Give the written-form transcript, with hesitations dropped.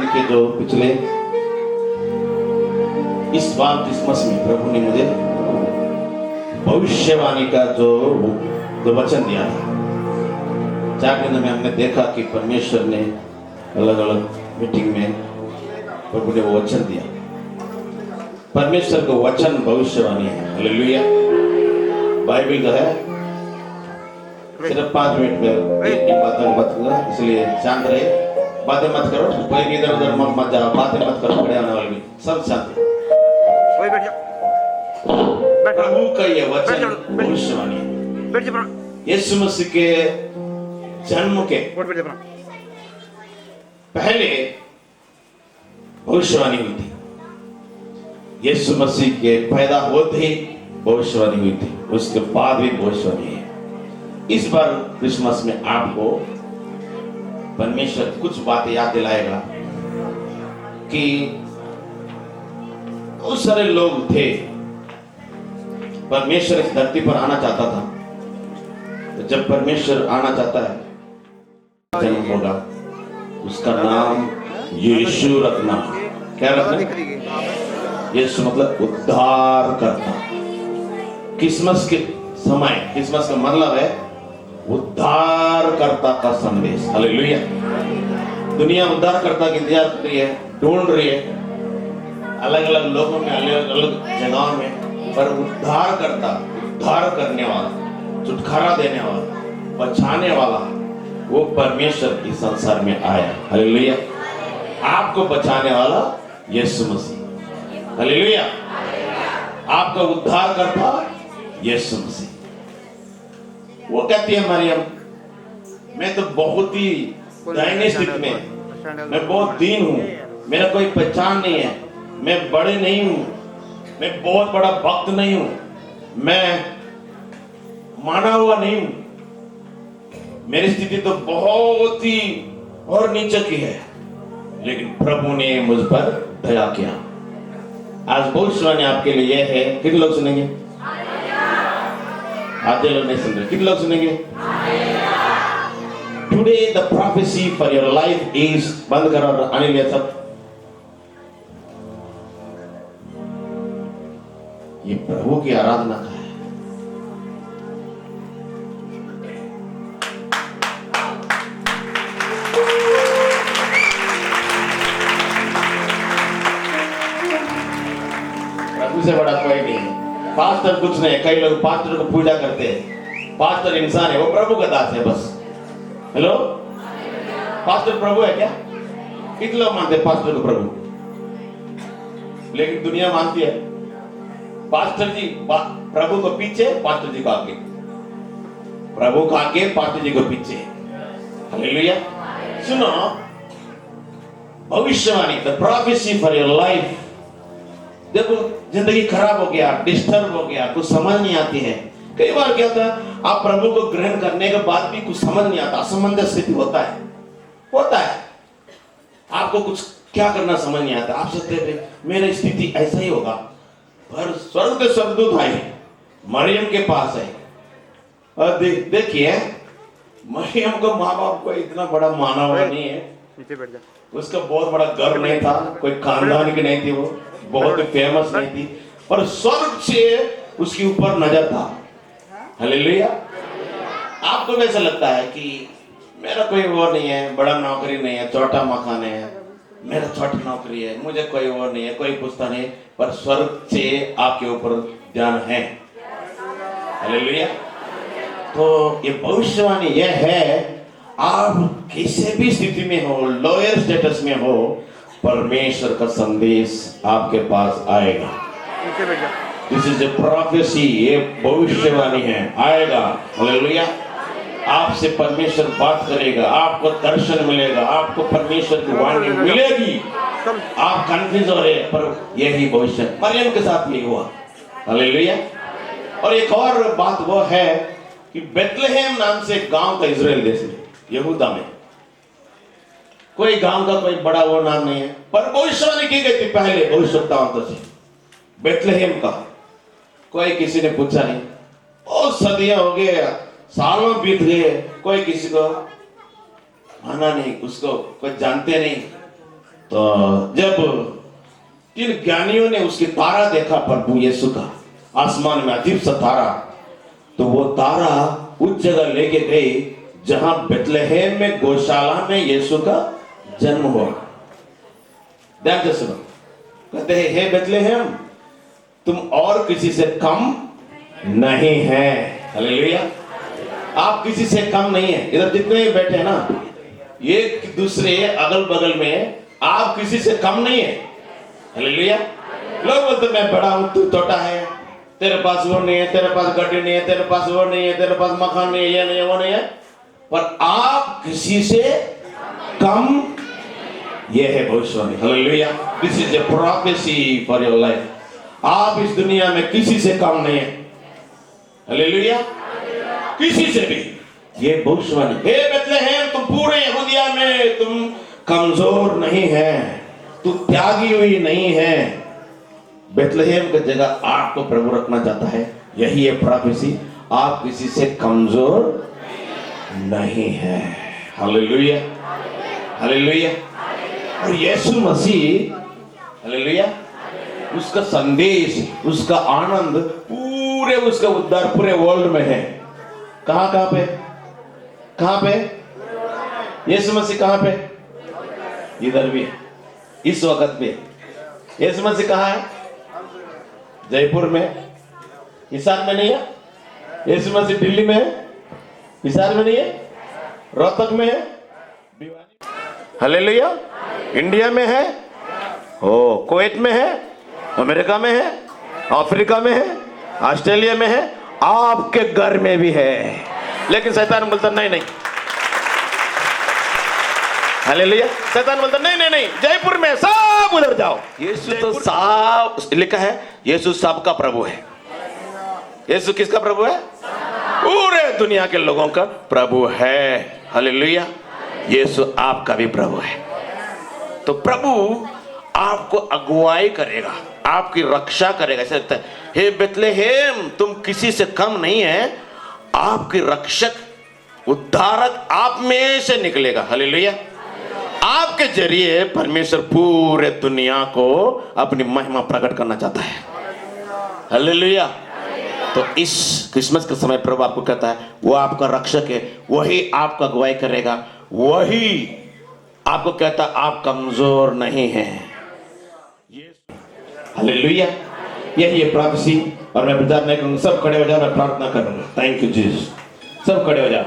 दिन के जो पिछले इस बार क्रिसमस में प्रभु ने मुझे भविष्यवाणी का जो वचन दिया था। 4 दिन में हमने देखा कि परमेश्वर ने अलग अलग मीटिंग में प्रभु ने वो वचन दिया। परमेश्वर का वचन भविष्यवाणी है। हालेलुया। बाइबल जो है सिर्फ 5 मिनट में एक बात मत करो, इसलिए शांत रहे, बातें मत करो, कोई भी इधर उधर मत जाओ, बातें मत करो, खड़े होने वाले भी सब शांत। कोई बैठ जाओ, प्रभु का ये वचन भविष्यवाणी है। बैठ जाओ, यीशु मसीह के जन्म के पहले भविष्यवाणी हुई थी। यीशु मसीह के पैदा होते ही भविष्यवाणी हुई थी, उसके बाद भी भविष्यवाणी है। इस बार क्रिसमस में आपको परमेश्वर कुछ बातें याद दिलाएगा कि बहुत सारे लोग थे, परमेश्वर इस धरती पर आना चाहता था। तो जब परमेश्वर आना चाहता है जन्म होगा, उसका नाम यीशु रखना। क्या रखना? यीशु मतलब उद्धार करता। क्रिसमस के समय, क्रिसमस का मतलब है उद्धारकर्ता का संदेश। हालेलुया। दुनिया उद्धारकर्ता की इंतजार कर रही है, ढूंढ रही है, अलग अलग लोगों में, अलग अलग जगहों में, पर उद्धारकर्ता, उद्धार करने वाला, छुटकारा देने वाला, बचाने वाला, वो परमेश्वर इस संसार में आया। हालेलुया। आपको बचाने वाला यीशु मसीह। हालेलुया। आपका उद्धारकर्ता यीशु मसीह। वो कहती है मरियम, मैं तो बहुत ही दयनीय स्थिति में, मैं बहुत दीन हूं, मेरा कोई पहचान नहीं है, मैं बड़े नहीं हूं, मैं बहुत बड़ा भक्त नहीं हूं, मैं माना हुआ नहीं हूं, मेरी स्थिति तो बहुत ही और नीचे की है, लेकिन प्रभु ने मुझ पर दया किया। आज भविष्यवाणी आपके लिए यह है। कितने लोग सुनेंगे? आधे लोग नहीं सुन रहे। कितने लोग सुनेंगे? Today the prophecy for your life is, बंद करो अनिल ये सब, ये प्रभु की आराधना का है। प्रभु से बड़ा कोई नहीं है। पास्टर कुछ नहीं। कई लोग पास्टर को पूजा करते हैं, पास्टर इंसान है, वो प्रभु का दास है बस। हेलो, पास्टर प्रभु है क्या? कितने लोग मानते हैं पास्टर को प्रभु? लेकिन दुनिया मानती है पास्टर जी, प्रभु को पीछे, पास्टर जी को आगे, प्रभु को आगे, पास्टर जी को पीछे। हालेलुया। सुनो, भविष्यवाणी, the prophecy for your life. देखो, जिंदगी खराब हो गया, डिस्टर्ब हो गया, कुछ समझ नहीं आती है। कई बार क्या होता है, आप प्रभु को ग्रहण करने के बाद भी कुछ समझ नहीं आता, असमंजस स्थिति होता है, आपको कुछ क्या करना समझ नहीं आता। आप सोचते थे मेरी स्थिति ऐसा ही होगा, पर स्वर्ग के स्वर्गदूत आए, मरियम के पास आए, और देखिए मरियम को माँ बाप को इतना बड़ा माना हुआ नहीं है, नीचे बैठ जा, उसका बहुत बड़ा घर नहीं था, कोई खानदान की नहीं थी, वो बहुत फेमस नहीं थी, पर स्वर्ग से उसके ऊपर नजर था। हालेलुया। आपको वैसा लगता है कि मेरा कोई वो नहीं है, बड़ा नौकरी नहीं है, छोटा मकान है, मेरा छोटी नौकरी है, मुझे कोई वो नहीं है, कोई पूछता नहीं, पर स्वर्ग से आपके ऊपर ध्यान है। हालेलुया। तो ये भविष्यवाणी यह है, आप किसी भी स्थिति में हो, लोअर स्टेटस में हो, परमेश्वर का संदेश आपके पास आएगा। नीचे बैठ जा। दिस इज ए प्रोफेसी, ये भविष्यवाणी है, आएगा। हालेलुया। आपसे परमेश्वर बात करेगा, आपको दर्शन मिलेगा, आपको परमेश्वर की वाणी मिलेगी। आप कंफ्यूज हो रहे, पर यही भविष्य मरियम के साथ यही हुआ। हालेलुया। और एक और बात वो है कि बेथलेहेम नाम से गांव का इजराइल देश में, यहूदा में, कोई गांव का कोई बड़ा वो नाम नहीं है, पर भविष्यवाणी की गई थी पहले भविष्यवक्ताओं से। बेथलेहेम का कोई किसी ने पूछा नहीं, बहुत सदियां हो गए, सालों बीत गए, कोई किसी को माना नहीं, उसको कोई जानते नहीं, तो जब 3 ज्ञानियों ने उसकी तारा देखा, प्रभु यीशु का आसमान में अजीब सा तारा, तो वो तारा उस जगह लेके गए जहां बेथलेहेम में गौशाला में यीशु का जन्म हुआ। ध्यान से सुनो, कहते हैं हे बेथलेहेम, तुम और किसी से कम नहीं है। हालेलुया। आप किसी से कम नहीं है। इधर जितने भी बैठे हैं ना, एक दूसरे अगल बगल में, आप किसी से कम नहीं है। हालेलुया। लोग बोलते मैं बड़ा हूं, तू छोटा है, तेरे पास वो नहीं है, तेरे पास गाड़ी नहीं है, तेरे पास वो नहीं है, तेरे पास मकान नहीं है, ये नहीं है, वो नहीं है, पर आप किसी से कम, ये है भविष्यवाणी। Hallelujah. This is a prophecy for your life. आप इस दुनिया में किसी से कम नहीं है। हालेलुया। किसी से भी, ये भविष्यवाणी। हे बेथलेहेम, तुम पूरे यहूदिया में तुम कमजोर नहीं है, तू त्यागी हुई नहीं है। बेथलेहेम की जगह आपको प्रभु रखना चाहता है। यही है प्रोफेसी, आप किसी से कमजोर नहीं है। हालेलुया। हालेलुया। और यीशु मसीह, हालेलुया, उसका संदेश, उसका आनंद पूरे, उसका उद्धार पूरे वर्ल्ड में है। कहां कहां पे? कहां पे? यीशु मसीह कहां पे? इधर भी है, इस वक्त पे। यीशु मसीह कहां है? जयपुर में, हिसार में नहीं है। यीशु मसीह दिल्ली में है, हिसार में नहीं है, रोहतक में है, हालेलुया, इंडिया में है, ओ कुवैत में है, अमेरिका में है, अफ्रीका में है, ऑस्ट्रेलिया में है, आपके घर में भी है। लेकिन शैतान बोलता नहीं नहीं। हालेलुया। शैतान बोलता नहीं नहीं नहीं, जयपुर में सब उधर जाओ। यीशु तो साफ लिखा है, यीशु सबका प्रभु है। यीशु किसका प्रभु है? पूरे दुनिया के लोगों का प्रभु है। हालेलुया। यीशु आपका भी प्रभु है। तो प्रभु आपको अगुवाई करेगा, आपकी रक्षा करेगा। ऐसा लगता है, हे बेथलेहेम, तुम किसी से कम नहीं है, आपकी रक्षक, उद्धारक आप में से निकलेगा। हालेलुया। आपके जरिए परमेश्वर पूरे दुनिया को अपनी महिमा प्रकट करना चाहता है। हालेलुया। तो इस क्रिसमस के समय प्रभु आपको कहता है, वो आपका रक्षक है, वही आपका अगुवाई करेगा, वही आपको कहता आप कमजोर नहीं हैं। हालेलुया। यही है प्रोफेसी। और मैं प्रचार नहीं करूंगा, सब खड़े हो जाओ, मैं प्रार्थना करूंगा। Thank you Jesus. सब खड़े हो जाओ।